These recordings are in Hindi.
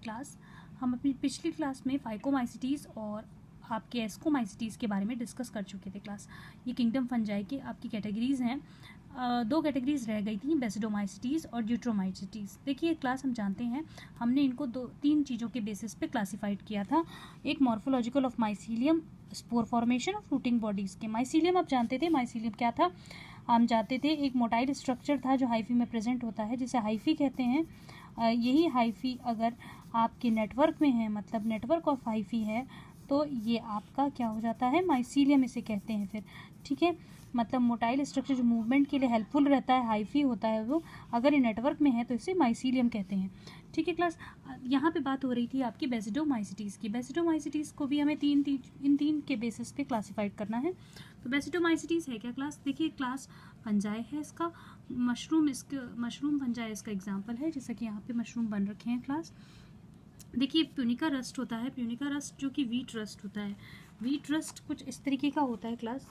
क्लास। हम अपनी पिछली क्लास में फाइकोमाइसिटीज़ और आपके एस्कोमाइसिटीज़ के बारे में डिस्कस कर चुके थे क्लास। ये किंगडम फंजाई की आपकी कैटेगरीज़ हैं। दो कैटेगरीज रह गई थी, बेसिडोमाइसिटीज़ और ड्यूट्रोमाइसिटीज़। देखिए क्लास हम जानते हैं, हमने इनको तीन चीज़ों के बेसिस पे क्लासिफाइड किया था। एक morphological of mycelium, spore formation और फ्रूटिंग बॉडीज़ के। माइसीलियम आप जानते थे, माइसीलियम क्या था हम जानते थे, एक मोटाइल स्ट्रक्चर था जो हाइफी में प्रेजेंट होता है, जिसे हाइफी कहते हैं। यही हाइफी अगर आपके नेटवर्क में है, मतलब नेटवर्क ऑफ हाइफी है, तो ये आपका क्या हो जाता है, माइसीलियम इसे कहते हैं फिर। ठीक है, मतलब मोटाइल स्ट्रक्चर जो मूवमेंट के लिए हेल्पफुल रहता है, हाइफी होता है वो, अगर ये नेटवर्क में है तो इसे माइसीलियम कहते हैं। ठीक है क्लास, यहाँ पे बात हो रही थी आपकी बेसिडोमाइसिटीज़ की। बेसिडोमाइसिटीज़ को भी हमें इन तीन के बेसिस पे क्लासिफाइड करना है। तो बेसिडोमाइसिटीज़ है क्या क्लास? देखिए क्लास फंजाई है, इसका मशरूम फंजाई इसका एग्जाम्पल है, जैसा कि यहाँ पे मशरूम बन रखे हैं क्लास। देखिए प्यूनिका रस्ट होता है, प्यूनिका रस्ट जो कि वीट रस्ट होता है। वीट रस्ट कुछ इस तरीके का होता है क्लास,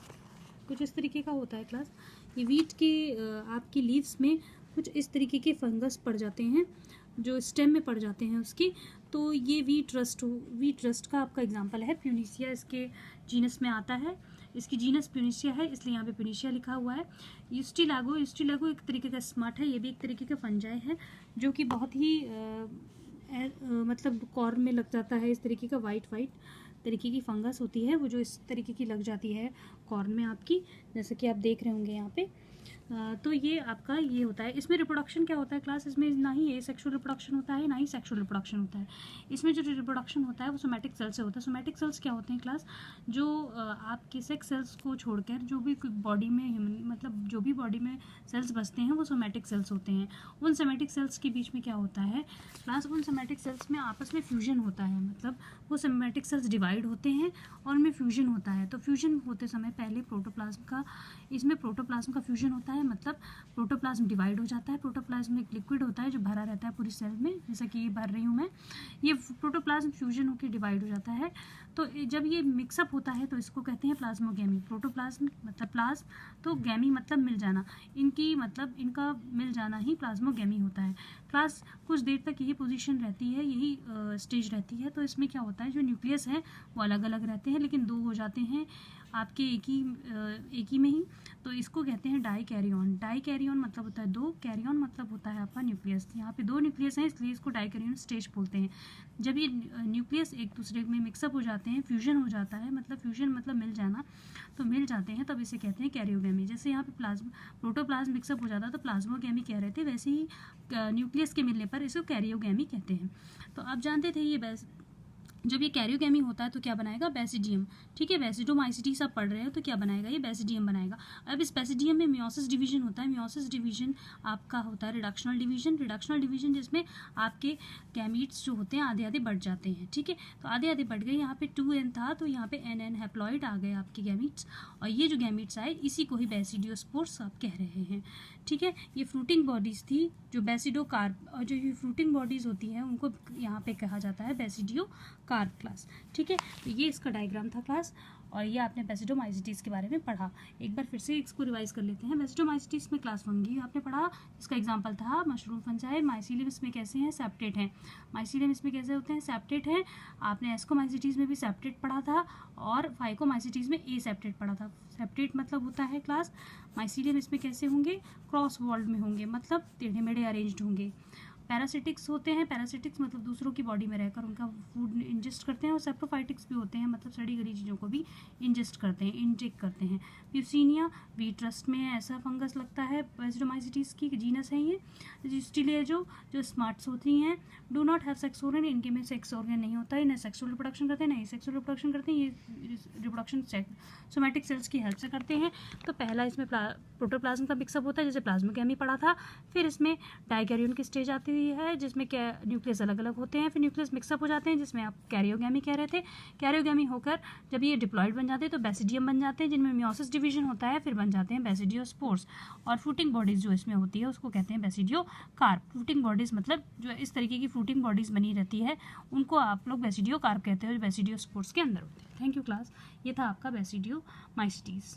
कुछ इस तरीके का होता है क्लास। ये वीट के आपकी लीव्स में कुछ इस तरीके के फंगस पड़ जाते हैं जो स्टेम में पड़ जाते हैं उसकी, तो ये वीट रस्ट का आपका एग्जांपल है। प्यूनिसिया इसके जीनस में आता है, इसकी जीनस प्यूनिसिया है, इसलिए यहाँ पे प्यूनिसिया लिखा हुआ है। यूस्टिलागो एक तरीके का स्मट है, ये भी एक तरीके का फंजाई है जो कि बहुत ही मतलब कॉर्न में लग जाता है। इस तरीके का वाइट तरीके की फंगस होती है वो, जो इस तरीके की लग जाती है कॉर्न में आपकी, जैसे कि आप देख रहे होंगे यहाँ पे। तो ये आपका ये होता है। इसमें रिप्रोडक्शन क्या होता है क्लास? इसमें ना ही ये सेक्सुअल रिप्रोडक्शन होता है, ना ही सेक्सुअल रिप्रोडक्शन होता है। इसमें जो रिप्रोडक्शन होता है वो सोमैटिक सेल से होता है। सोमैटिक सेल्स क्या होते हैं क्लास? जो आपके सेक्स सेल्स को छोड़कर जो भी बॉडी में, मतलब जो भी बॉडी में सेल्स बसते हैं वो सोमैटिक सेल्स होते हैं। उन सोमैटिक सेल्स के बीच में क्या होता है क्लास? उन सोमैटिक सेल्स में आपस में फ्यूजन होता है, मतलब वो सोमैटिक सेल्स डिवाइड होते हैं और उनमें फ्यूजन होता है। तो फ्यूजन होते समय पहले इसमें प्रोटोप्लाज्म का फ्यूजन होता है, मतलब प्रोटोप्लाज्म डिवाइड हो जाता है। प्रोटोप्लाज्म में एक लिक्विड होता है जो भरा रहता है पूरी सेल में, जैसा कि ये भर रही हूँ मैं। ये प्रोटोप्लाज्म फ्यूजन होकर डिवाइड हो जाता है। तो जब ये मिक्सअप होता है तो इसको कहते हैं प्लाज्मोगैमी। प्रोटोप्लाज्म मतलब प्लाज्म, तो गैमी मतलब मिल जाना, इनका मिल जाना ही प्लाज्मोगैमी होता है। क्लास कुछ देर तक यही पोजीशन रहती है, यही स्टेज रहती है। तो इसमें क्या होता है, जो न्यूक्लियस है वो अलग अलग रहते हैं, लेकिन दो हो जाते हैं आपके एक ही में ही। तो इसको कहते हैं डाइकैरियन। डाइकैरियन मतलब होता है दो, कैरियन मतलब होता है आपका न्यूक्लियस। यहाँ पे दो न्यूक्लियस हैं, इसलिए इसको डाइकैरियन स्टेज बोलते हैं। जब ये न्यूक्लियस एक दूसरे में मिक्सअप हो जाते हैं, फ्यूजन हो जाता है, मतलब फ्यूजन मतलब मिल जाना, तो मिल जाते हैं, तब इसे कहते हैं कैरियोगैमी। जैसे यहाँ पे प्रोटोप्लाज्म मिक्सअप हो जाता है तो प्लाज्मोगैमी कह रहे थे, वैसे ही न्यूक्लियस के मिलने पर इसको कैरियोगैमी कहते हैं। तो आप जानते थे ये जब ये कैरियोगैमी होता है तो क्या बनाएगा, बेसिडियम। ठीक है, बेसिडोमाइसिटीज़ आप पढ़ रहे हो तो क्या बनाएगा, ये बेसिडियम बनाएगा। अब इस बेसिडियम में मियोसिस डिवीजन होता है। मियोसिस डिवीजन आपका होता है रिडक्शनल डिवीजन जिसमें आपके गैमीट्स जो होते हैं आधे आधे बढ़ जाते हैं। ठीक है, तो आधे आधे बढ़ गए, यहाँ पे 2n था तो यहाँ पे n हैप्लॉइड आ गए आपके गैमीट्स, और ये जो गैमीट्स आए इसी को ही बेसिडियोस्पोर्स आप कह रहे हैं। ठीक है, ये फ्रूटिंग बॉडीज़ थी जो बेसिडोकार्प, और जो ये फ्रूटिंग बॉडीज़ होती हैं उनको यहाँ पे कहा जाता है बेसिडियोकार्प क्लास। ठीक है, तो ये इसका डायग्राम था क्लास, और ये आपने बेसिडोमाइसिटीज़ के बारे में पढ़ा। एक बार फिर से इसको रिवाइज कर लेते हैं। बेसिडोमाइसिटीज़ में क्लास फंगी आपने पढ़ा, इसका एग्जांपल था मशरूम फंजाई। माइसीलियम इसमें कैसे हैं, सेप्टेट हैं। माइसीलियम इसमें कैसे होते हैं, सेप्टेट हैं। आपने एस्कोमाइसिटीज़ में भी सेप्टेट पढ़ा था, और फाइकोमाइसिटीज़ में ए सेप्टेट पढ़ा था। सेप्टेट मतलब होता है क्लास, माइसीलियम इसमें कैसे होंगे, क्रॉस वॉल्ड में होंगे, मतलब टेढ़े मेढ़े अरेंज्ड होंगे। पैरासिटिक्स होते हैं, पैरासिटिक्स मतलब दूसरों की बॉडी में रहकर उनका फूड इंजेस्ट करते हैं, और सेप्रोफाइटिक्स भी होते हैं, मतलब सड़ी गली चीज़ों को भी इंजेस्ट करते हैं, इंटेक करते हैं। प्यूसिनिया वीट रस्ट में ऐसा फंगस लगता है, बेसिडोमाइसिटीज़ की जीनस है ये। यूस्टिलिया जो स्मार्ट्स होती हैं, do not have sex organ, इनके में सेक्स ऑर्गन नहीं होता है, ना सेक्सुअल रिप्रोडक्शन करते हैं ना ही सेक्सुअल रिप्रोडक्शन करते हैं, ये रिप्रोडक्शन सोमैटिक सेल्स की हेल्प से करते हैं। तो पहला इसमें प्रोटोप्लाज्म का मिक्सअप होता है, जैसे प्लाज्मोगैमी पढ़ा था। फिर इसमें डाइकैरियन की स्टेज आती है जिसमें न्यूक्लियस अलग अलग होते हैं, फिर न्यूक्लियस मिक्सअप हो जाते हैं जिसमें आप कैरियोगैमी कह रहे थे। कैरियोगैमी होकर जब ये डिप्लॉइड बन जाते हैं तो बेसिडियम बन जाते हैं, जिनमें मियोसिस डिवीजन होता है, फिर बन जाते हैं बेसिडियोस्पोर्स। और फ्रूटिंग बॉडीज़ जो इसमें होती है उसको कहते हैं बेसिडियोकार्प। फ्रूटिंग बॉडीज़ मतलब जो इस तरीके की फ्रूटिंग बॉडीज़ बनी रहती है उनको आप लोग बेसिडियोकार्प कहते हैं, जो बेसिडियोस्पोर्स के अंदर होते हैं। थैंक यू क्लास, ये था आपका बेसिडियोमाइसिटीज़।